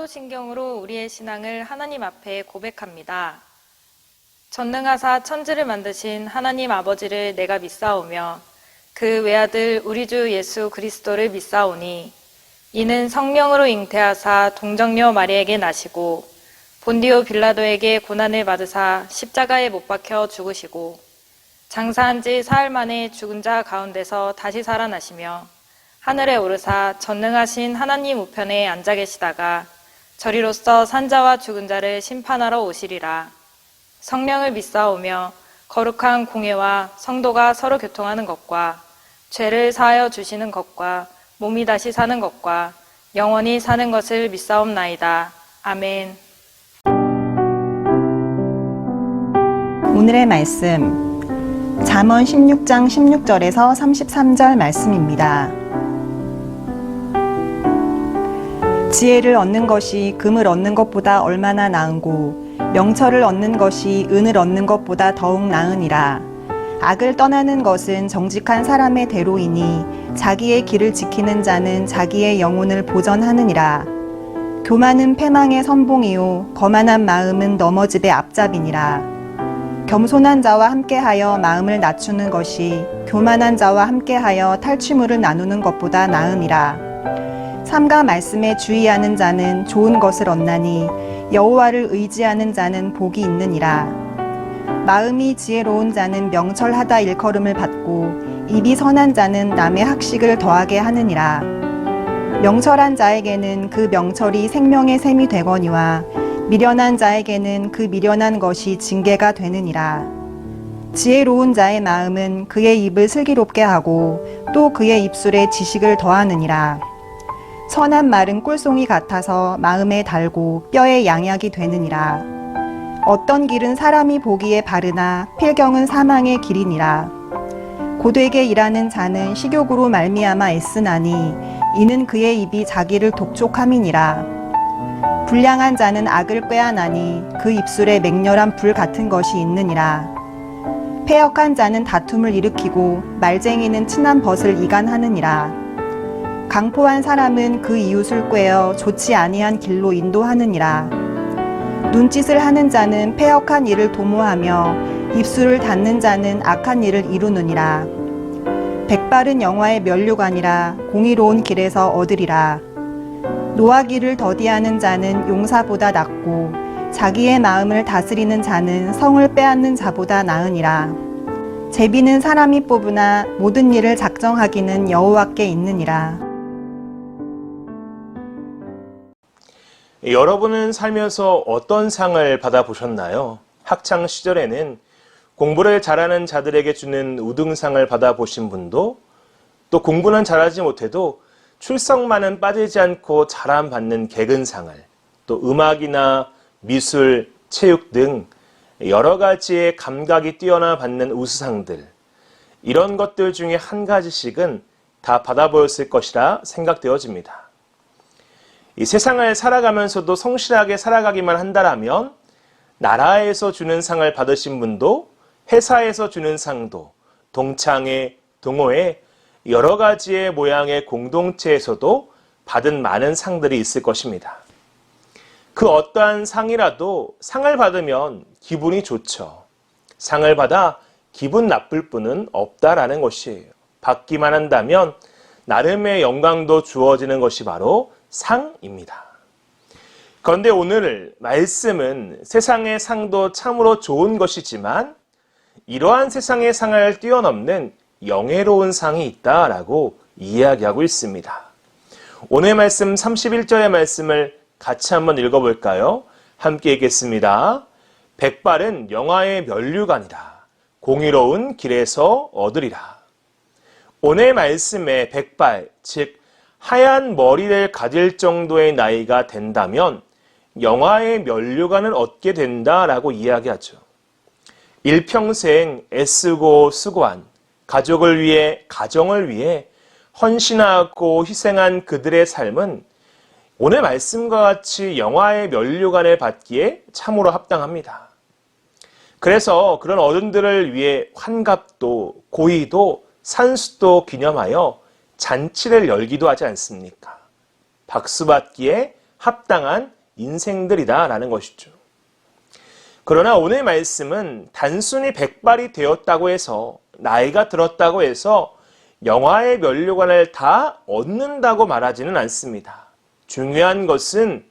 사도신경으로 우리의 신앙을 하나님 앞에 고백합니다. 전능하사 천지를 만드신 하나님 아버지를 내가 믿사오며 그 외아들 우리 주 예수 그리스도를 믿사오니 이는 성령으로 잉태하사 동정녀 마리에게 나시고 본디오 빌라도에게 고난을 받으사 십자가에 못 박혀 죽으시고 장사한 지 사흘 만에 죽은 자 가운데서 다시 살아나시며 하늘에 오르사 전능하신 하나님 우편에 앉아 계시다가 저리로서 산자와 죽은 자를 심판하러 오시리라. 성령을 믿사오며 거룩한 공회와 성도가 서로 교통하는 것과 죄를 사하여 주시는 것과 몸이 다시 사는 것과 영원히 사는 것을 믿사옵나이다. 아멘. 오늘의 말씀 잠언 16장 16절에서 33절 말씀입니다. 지혜를 얻는 것이 금을 얻는 것보다 얼마나 나은고 명철을 얻는 것이 은을 얻는 것보다 더욱 나으니라. 악을 떠나는 것은 정직한 사람의 대로이니 자기의 길을 지키는 자는 자기의 영혼을 보전하느니라. 교만은 패망의 선봉이요 거만한 마음은 넘어집의 앞잡이니라. 겸손한 자와 함께하여 마음을 낮추는 것이 교만한 자와 함께하여 탈취물을 나누는 것보다 나으니라. 삼가 말씀에 주의하는 자는 좋은 것을 얻나니 여호와를 의지하는 자는 복이 있느니라. 마음이 지혜로운 자는 명철하다 일컬음을 받고 입이 선한 자는 남의 학식을 더하게 하느니라. 명철한 자에게는 그 명철이 생명의 샘이 되거니와 미련한 자에게는 그 미련한 것이 징계가 되느니라. 지혜로운 자의 마음은 그의 입을 슬기롭게 하고 또 그의 입술에 지식을 더하느니라. 선한 말은 꿀송이 같아서 마음에 달고 뼈에 양약이 되느니라. 어떤 길은 사람이 보기에 바르나 필경은 사망의 길이니라. 고되게 일하는 자는 식욕으로 말미암아 애쓰나니 이는 그의 입이 자기를 독촉함이니라. 불량한 자는 악을 꾀하나니 그 입술에 맹렬한 불 같은 것이 있느니라. 패역한 자는 다툼을 일으키고 말쟁이는 친한 벗을 이간하느니라. 강포한 사람은 그 이웃을 꾀어 좋지 아니한 길로 인도하느니라. 눈짓을 하는 자는 패역한 일을 도모하며 입술을 닫는 자는 악한 일을 이루느니라. 백발은 영화의 면류관이라 공의로운 길에서 얻으리라. 노하기를 더디하는 자는 용사보다 낫고 자기의 마음을 다스리는 자는 성을 빼앗는 자보다 나으니라. 제비는 사람이 뽑으나 모든 일을 작정하기는 여호와께 있느니라. 여러분은 살면서 어떤 상을 받아보셨나요? 학창 시절에는 공부를 잘하는 자들에게 주는 우등상을 받아보신 분도, 또 공부는 잘하지 못해도 출석만은 빠지지 않고 자랑받는 개근상을, 또 음악이나 미술, 체육 등 여러 가지의 감각이 뛰어나 받는 우수상들, 이런 것들 중에 한 가지씩은 다 받아보였을 것이라 생각되어집니다. 이 세상을 살아가면서도 성실하게 살아가기만 한다라면 나라에서 주는 상을 받으신 분도, 회사에서 주는 상도, 동창회, 동호회, 여러 가지의 모양의 공동체에서도 받은 많은 상들이 있을 것입니다. 그 어떠한 상이라도 상을 받으면 기분이 좋죠. 상을 받아 기분 나쁠 분은 없다라는 것이에요. 받기만 한다면 나름의 영광도 주어지는 것이 바로 상입니다. 그런데 오늘 말씀은 세상의 상도 참으로 좋은 것이지만 이러한 세상의 상을 뛰어넘는 영예로운 상이 있다라고 이야기하고 있습니다. 오늘 말씀 31절의 말씀을 같이 한번 읽어볼까요? 함께 읽겠습니다. 백발은 영화의 면류관이라 공의로운 길에서 얻으리라. 오늘 말씀에 백발, 즉 하얀 머리를 가질 정도의 나이가 된다면 영화의 면류관을 얻게 된다라고 이야기하죠. 일평생 애쓰고 수고한 가족을 위해, 가정을 위해 헌신하고 희생한 그들의 삶은 오늘 말씀과 같이 영화의 면류관을 받기에 참으로 합당합니다. 그래서 그런 어른들을 위해 환갑도, 고의도, 산수도 기념하여 잔치를 열기도 하지 않습니까? 박수받기에 합당한 인생들이다라는 것이죠. 그러나 오늘 말씀은 단순히 백발이 되었다고 해서, 나이가 들었다고 해서 영화의 면류관을 다 얻는다고 말하지는 않습니다. 중요한 것은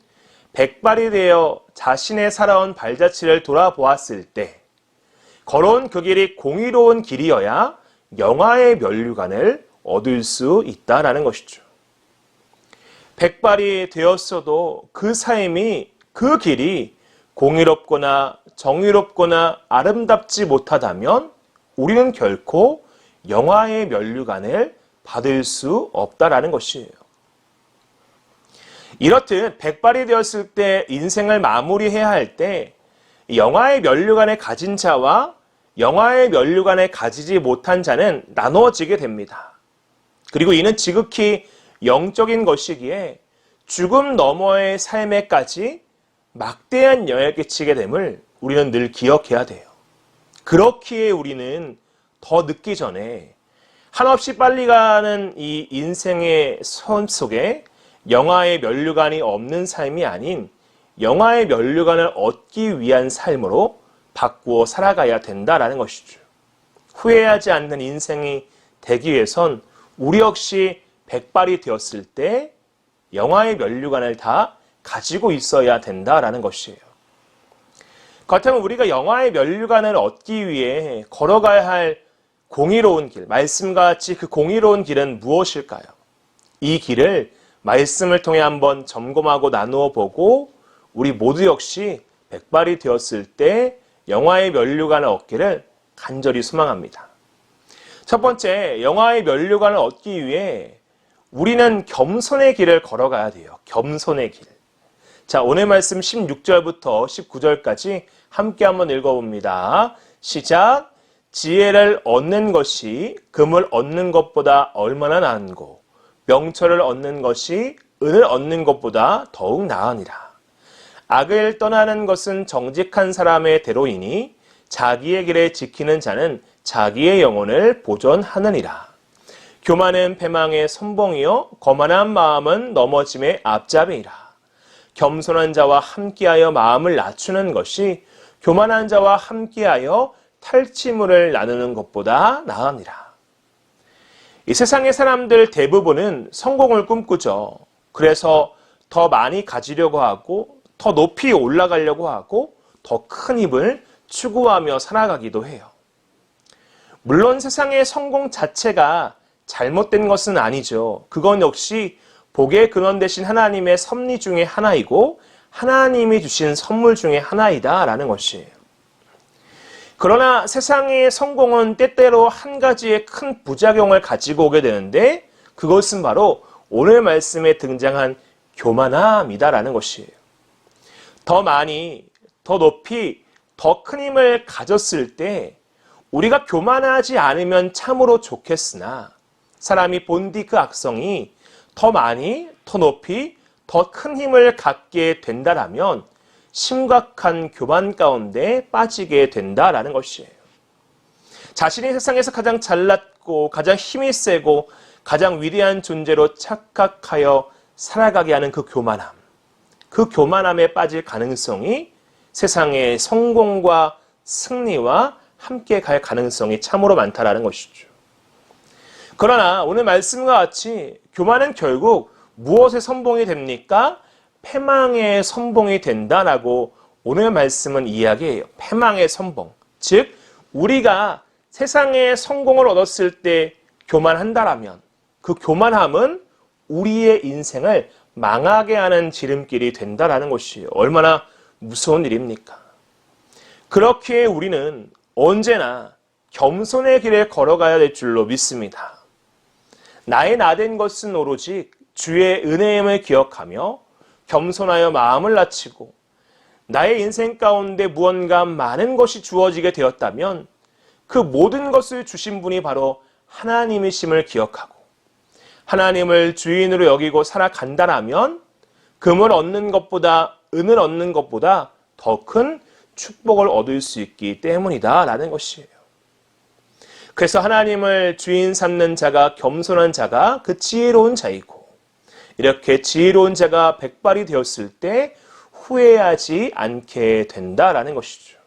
백발이 되어 자신의 살아온 발자취를 돌아보았을 때 걸어온 그 길이 공의로운 길이어야 영화의 면류관을 얻을 수 있다라는 것이죠. 백발이 되었어도 그 삶이, 그 길이 공의롭거나 정의롭거나 아름답지 못하다면 우리는 결코 영화의 면류관을 받을 수 없다라는 것이에요. 이렇듯 백발이 되었을 때 인생을 마무리해야 할 때 영화의 면류관을 가진 자와 영화의 면류관을 가지지 못한 자는 나누어지게 됩니다. 그리고 이는 지극히 영적인 것이기에 죽음 너머의 삶에까지 막대한 영향을 끼치게 됨을 우리는 늘 기억해야 돼요. 그렇기에 우리는 더 늦기 전에 한없이 빨리 가는 이 인생의 삶 속에 영화의 면류관이 없는 삶이 아닌 영화의 면류관을 얻기 위한 삶으로 바꾸어 살아가야 된다라는 것이죠. 후회하지 않는 인생이 되기 위해선 우리 역시 백발이 되었을 때 영화의 면류관을 다 가지고 있어야 된다라는 것이에요. 그렇다면 우리가 영화의 면류관을 얻기 위해 걸어가야 할 공의로운 길, 말씀과 같이 그 공의로운 길은 무엇일까요? 이 길을 말씀을 통해 한번 점검하고 나누어 보고 우리 모두 역시 백발이 되었을 때 영화의 면류관을 얻기를 간절히 소망합니다. 첫 번째, 영화의 면류관을 얻기 위해 우리는 겸손의 길을 걸어가야 돼요. 겸손의 길. 자, 오늘 말씀 16절부터 19절까지 함께 한번 읽어봅니다. 시작. 지혜를 얻는 것이 금을 얻는 것보다 얼마나 나은고 명철을 얻는 것이 은을 얻는 것보다 더욱 나으니라. 악을 떠나는 것은 정직한 사람의 대로이니 자기의 길을 지키는 자는 자기의 영혼을 보존하느니라. 교만은 패망의 선봉이요 거만한 마음은 넘어짐의 앞잡이라. 겸손한 자와 함께하여 마음을 낮추는 것이 교만한 자와 함께하여 탈취물을 나누는 것보다 나으니라. 이 세상의 사람들 대부분은 성공을 꿈꾸죠. 그래서 더 많이 가지려고 하고 더 높이 올라가려고 하고 더 큰 힘을 추구하며 살아가기도 해요. 물론 세상의 성공 자체가 잘못된 것은 아니죠. 그건 역시 복의 근원 되신 하나님의 섭리 중에 하나이고 하나님이 주신 선물 중에 하나이다라는 것이에요. 그러나 세상의 성공은 때때로 한 가지의 큰 부작용을 가지고 오게 되는데 그것은 바로 오늘 말씀에 등장한 교만함이다라는 것이에요. 더 많이, 더 높이, 더 큰 힘을 가졌을 때 우리가 교만하지 않으면 참으로 좋겠으나 사람이 본디 그 악성이 더 많이, 더 높이, 더 큰 힘을 갖게 된다라면 심각한 교만 가운데 빠지게 된다라는 것이에요. 자신이 세상에서 가장 잘났고 가장 힘이 세고 가장 위대한 존재로 착각하여 살아가게 하는 그 교만함. 그 교만함에 빠질 가능성이 세상의 성공과 승리와 함께 갈 가능성이 참으로 많다라는 것이죠. 그러나 오늘 말씀과 같이 교만은 결국 무엇의 선봉이 됩니까? 패망의 선봉이 된다라고 오늘 말씀은 이야기해요. 패망의 선봉. 즉 우리가 세상의 성공을 얻었을 때 교만한다라면 그 교만함은 우리의 인생을 망하게 하는 지름길이 된다라는 것이에요. 얼마나 무서운 일입니까? 그렇기에 우리는 언제나 겸손의 길을 걸어가야 될 줄로 믿습니다. 나의 나된 것은 오로지 주의 은혜임을 기억하며 겸손하여 마음을 낮추고 나의 인생 가운데 무언가 많은 것이 주어지게 되었다면 그 모든 것을 주신 분이 바로 하나님이심을 기억하고 하나님을 주인으로 여기고 살아간다라면 금을 얻는 것보다 은을 얻는 것보다 더 큰 축복을 얻을 수 있기 때문이다 라는 것이에요. 그래서 하나님을 주인 삼는 자가 겸손한 자가 그 지혜로운 자이고 이렇게 지혜로운 자가 백발이 되었을 때 후회하지 않게 된다라는 것이죠.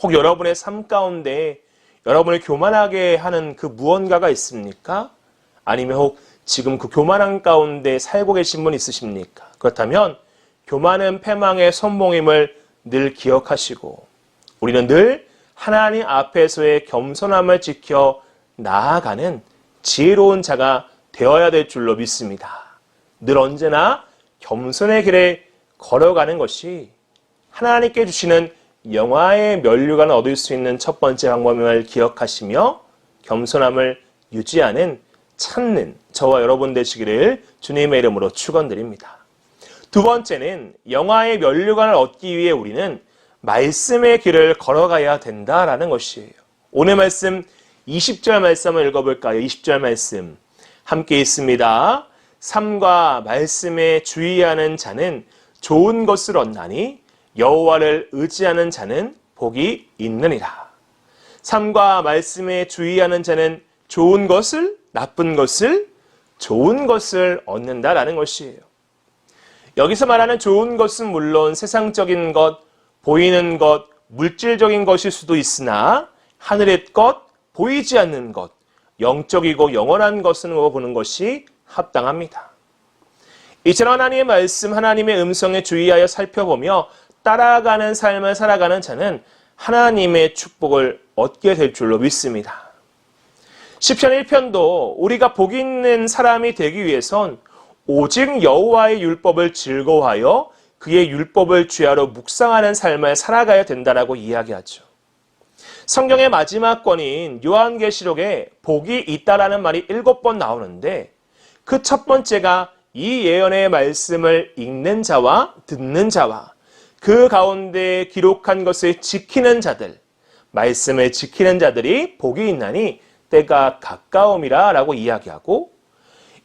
혹 여러분의 삶 가운데 여러분을 교만하게 하는 그 무언가가 있습니까? 아니면 혹 지금 그 교만한 가운데 살고 계신 분 있으십니까? 그렇다면 교만은 패망의 선봉임을 늘 기억하시고 우리는 늘 하나님 앞에서의 겸손함을 지켜 나아가는 지혜로운 자가 되어야 될 줄로 믿습니다. 늘 언제나 겸손의 길에 걸어가는 것이 하나님께 주시는 영화의 면류관을 얻을 수 있는 첫 번째 방법임을 기억하시며 겸손함을 유지하는 찾는 저와 여러분 되시기를 주님의 이름으로 축원드립니다. 두 번째는 영화의 면류관을 얻기 위해 우리는 말씀의 길을 걸어가야 된다라는 것이에요. 오늘 말씀 20절 말씀 한번 읽어볼까요? 20절 말씀 함께 있습니다. 삶과 말씀에 주의하는 자는 좋은 것을 얻나니 여호와를 의지하는 자는 복이 있느니라. 삶과 말씀에 주의하는 자는 좋은 것을, 나쁜 것을, 좋은 것을 얻는다라는 것이에요. 여기서 말하는 좋은 것은 물론 세상적인 것, 보이는 것, 물질적인 것일 수도 있으나 하늘의 것, 보이지 않는 것, 영적이고 영원한 것으로 보는 것이 합당합니다. 이처럼 하나님의 말씀, 하나님의 음성에 주의하여 살펴보며 따라가는 삶을 살아가는 자는 하나님의 축복을 얻게 될 줄로 믿습니다. 시편 1편도 우리가 복 있는 사람이 되기 위해선 오직 여호와의 율법을 즐거워하여 그의 율법을 주야로 묵상하는 삶을 살아가야 된다라고 이야기하죠. 성경의 마지막 권인 요한계시록에 복이 있다라는 말이 7번 나오는데 그 첫 번째가 이 예언의 말씀을 읽는 자와 듣는 자와 그 가운데 기록한 것을 지키는 자들, 말씀을 지키는 자들이 복이 있나니 때가 가까움이라 라고 이야기하고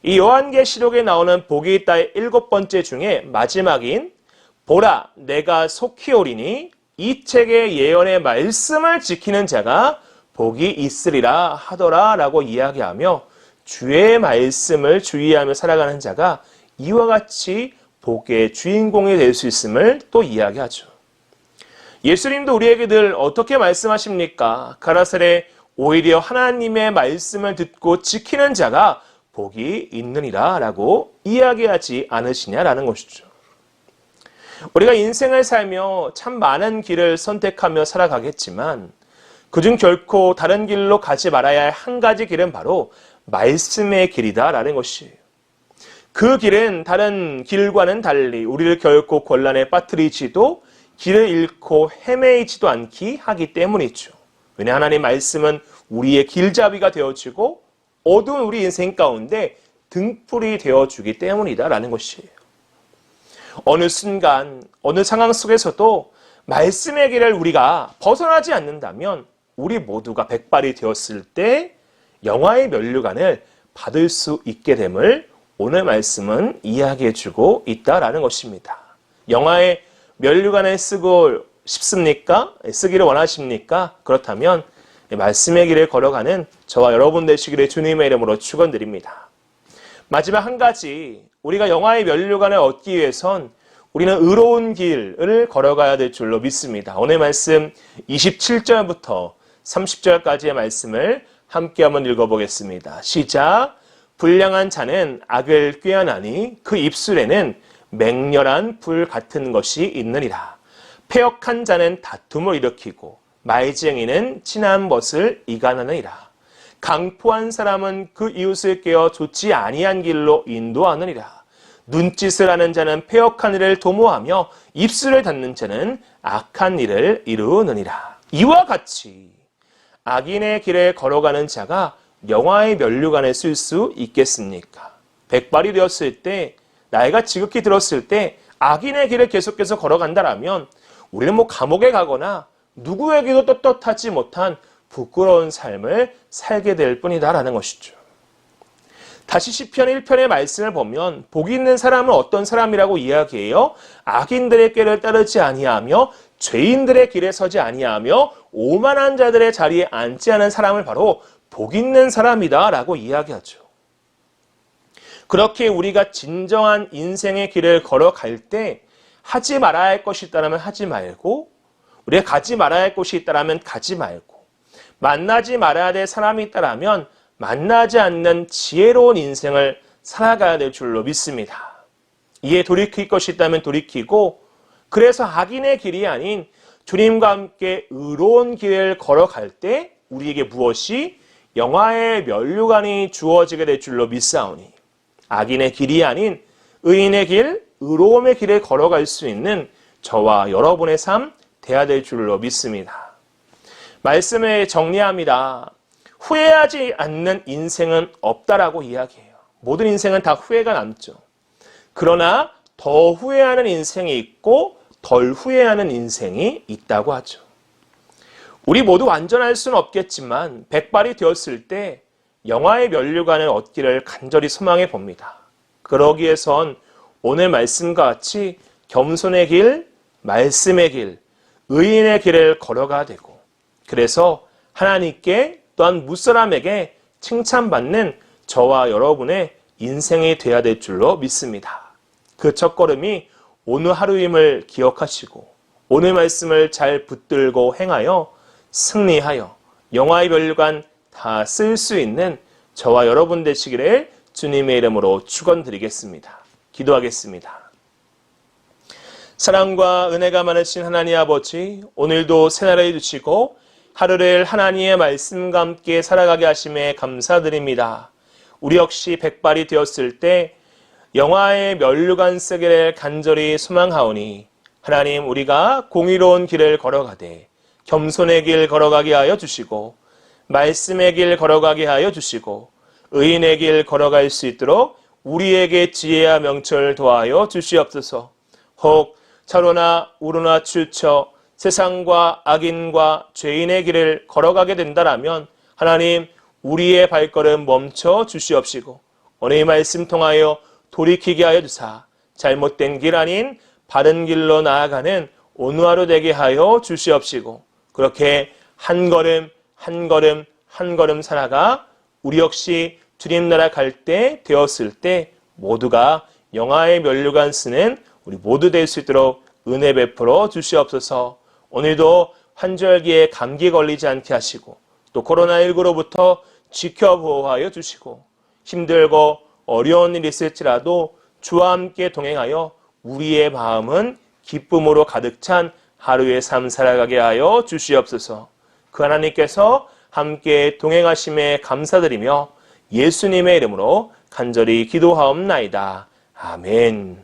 이 요한계시록에 나오는 복이 있다의 7번째 중에 마지막인 보라 내가 속히 오리니 이 책의 예언의 말씀을 지키는 자가 복이 있으리라 하더라 라고 이야기하며 주의 말씀을 주의하며 살아가는 자가 이와 같이 복의 주인공이 될 수 있음을 또 이야기하죠. 예수님도 우리에게 늘 어떻게 말씀하십니까? 가라사대 오히려 하나님의 말씀을 듣고 지키는 자가 복이 있느니라 라고 이야기하지 않으시냐라는 것이죠. 우리가 인생을 살며 참 많은 길을 선택하며 살아가겠지만 그중 결코 다른 길로 가지 말아야 할 한 가지 길은 바로 말씀의 길이다라는 것이에요. 그 길은 다른 길과는 달리 우리를 결코 곤란에 빠뜨리지도 길을 잃고 헤매이지도 않기 하기 때문이죠. 왜냐 하나님 말씀은 우리의 길잡이가 되어주고 어두운 우리 인생 가운데 등불이 되어주기 때문이다라는 것이에요. 어느 순간 어느 상황 속에서도 말씀의 길을 우리가 벗어나지 않는다면 우리 모두가 백발이 되었을 때 영화의 면류관을 받을 수 있게 됨을 오늘 말씀은 이야기해주고 있다라는 것입니다. 영화의 면류관을 쓰고 싶습니까? 쓰기를 원하십니까? 그렇다면 말씀의 길을 걸어가는 저와 여러분 되시기를 주님의 이름으로 축원드립니다. 마지막 한 가지, 우리가 영화의 면류관을 얻기 위해선 우리는 의로운 길을 걸어가야 될 줄로 믿습니다. 오늘 말씀 27절부터 30절까지의 말씀을 함께 한번 읽어보겠습니다. 시작. 불량한 자는 악을 꾀하나니 그 입술에는 맹렬한 불 같은 것이 있느니라. 패역한 자는 다툼을 일으키고 말쟁이는 친한 것을 이간하느니라. 강포한 사람은 그 이웃을 깨어 좋지 아니한 길로 인도하느니라. 눈짓을 하는 자는 패역한 일을 도모하며 입술을 닫는 자는 악한 일을 이루느니라. 이와 같이 악인의 길에 걸어가는 자가 영화의 면류관에 쓸 수 있겠습니까? 백발이 되었을 때, 나이가 지극히 들었을 때 악인의 길을 계속해서 걸어간다라면 우리는 감옥에 가거나 누구에게도 떳떳하지 못한 부끄러운 삶을 살게 될 뿐이다라는 것이죠. 다시 시편 1편의 말씀을 보면 복이 있는 사람은 어떤 사람이라고 이야기해요? 악인들의 길을 따르지 아니하며 죄인들의 길에 서지 아니하며 오만한 자들의 자리에 앉지 않은 사람을 바로 복 있는 사람이다 라고 이야기하죠. 그렇게 우리가 진정한 인생의 길을 걸어갈 때 하지 말아야 할 것이 있다면 하지 말고, 우리가 가지 말아야 할 곳이 있다면 가지 말고, 만나지 말아야 될 사람이 있다면 만나지 않는 지혜로운 인생을 살아가야 될 줄로 믿습니다. 이에 돌이킬 것이 있다면 돌이키고, 그래서 악인의 길이 아닌 주님과 함께 의로운 길을 걸어갈 때 우리에게 무엇이 영화의 면류관이 주어지게 될 줄로 믿사오니, 악인의 길이 아닌 의인의 길, 의로움의 길을 걸어갈 수 있는 저와 여러분의 삶 돼야 될 줄로 믿습니다. 말씀을 정리합니다. 후회하지 않는 인생은 없다라고 이야기해요. 모든 인생은 다 후회가 남죠. 그러나 더 후회하는 인생이 있고 덜 후회하는 인생이 있다고 하죠. 우리 모두 완전할 수는 없겠지만 백발이 되었을 때 영화의 면류관을 얻기를 간절히 소망해 봅니다. 그러기 위해선 오늘 말씀과 같이 겸손의 길, 말씀의 길, 의인의 길을 걸어가야 되고, 그래서 하나님께 또한 무사람에게 칭찬받는 저와 여러분의 인생이 되어야 될 줄로 믿습니다. 그 첫걸음이 오늘 하루임을 기억하시고 오늘 말씀을 잘 붙들고 행하여 승리하여 영화의 면류관 다 쓸 수 있는 저와 여러분 되시기를 주님의 이름으로 축원드리겠습니다. 기도하겠습니다. 사랑과 은혜가 많으신 하나님 아버지, 오늘도 새날을 주시고 하루를 하나님의 말씀과 함께 살아가게 하심에 감사드립니다. 우리 역시 백발이 되었을 때 영화의 면류관 쓰기를 간절히 소망하오니, 하나님, 우리가 공의로운 길을 걸어가되 겸손의 길 걸어가게 하여 주시고 말씀의 길 걸어가게 하여 주시고 의인의 길 걸어갈 수 있도록 우리에게 지혜와 명철 도하여 주시옵소서. 혹 차로나 우로나 추쳐 세상과 악인과 죄인의 길을 걸어가게 된다라면 하나님, 우리의 발걸음 멈춰 주시옵시고 오늘 이 말씀 통하여 돌이키게 하여 주사 잘못된 길 아닌 바른 길로 나아가는 오늘 하루 되게 하여 주시옵시고, 그렇게 한 걸음 한 걸음 한 걸음 살아가 우리 역시 주님 나라 갈 때 되었을 때 모두가 영화의 면류관 쓰는 우리 모두 될 수 있도록 은혜 베풀어 주시옵소서. 오늘도 환절기에 감기 걸리지 않게 하시고 또 코로나19로부터 지켜보호하여 주시고 힘들고 어려운 일이 있을지라도 주와 함께 동행하여 우리의 마음은 기쁨으로 가득 찬 하루의 삶 살아가게 하여 주시옵소서. 그 하나님께서 함께 동행하심에 감사드리며 예수님의 이름으로 간절히 기도하옵나이다. 아멘.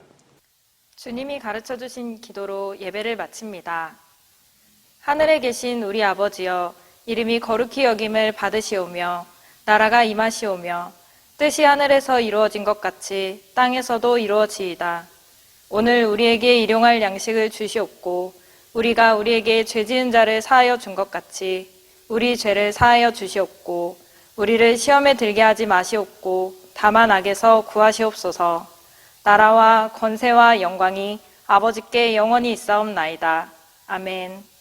주님이 가르쳐 주신 기도로 예배를 마칩니다. 하늘에 계신 우리 아버지여, 이름이 거룩히 여김을 받으시오며 나라가 임하시오며 뜻이 하늘에서 이루어진 것 같이 땅에서도 이루어지이다. 오늘 우리에게 일용할 양식을 주시옵고 우리가 우리에게 죄 지은 자를 사하여 준 것 같이 우리 죄를 사하여 주시옵고 우리를 시험에 들게 하지 마시옵고 다만 악에서 구하시옵소서. 나라와 권세와 영광이 아버지께 영원히 있사옵나이다. 아멘.